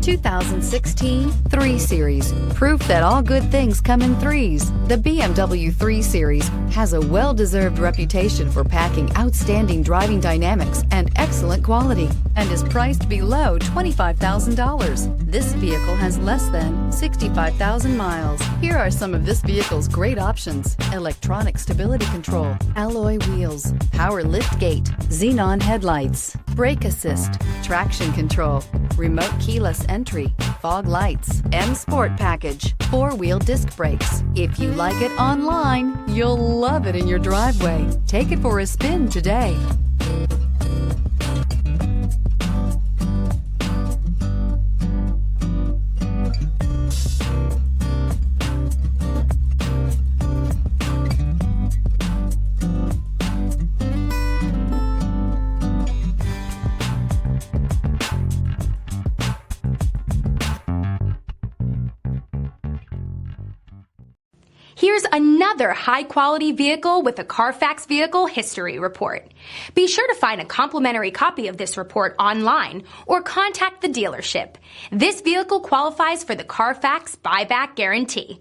2016 3 Series. Proof that all good things come in threes. The BMW 3 Series has a well-deserved reputation for packing outstanding driving dynamics and excellent quality, and is priced below $25,000. This vehicle has less than 65,000 miles. Here are some of this vehicle's great options: electronic stability control, alloy wheels, power lift gate, xenon headlights, brake assist, traction control, remote keyless entry, fog lights, M Sport package, 4-wheel disc brakes. If you like it online, you'll love it in your driveway. Take it for a spin today. Here's another high-quality vehicle with a Carfax Vehicle History Report. Be sure to find a complimentary copy of this report online or contact the dealership. This vehicle qualifies for the Carfax Buyback Guarantee.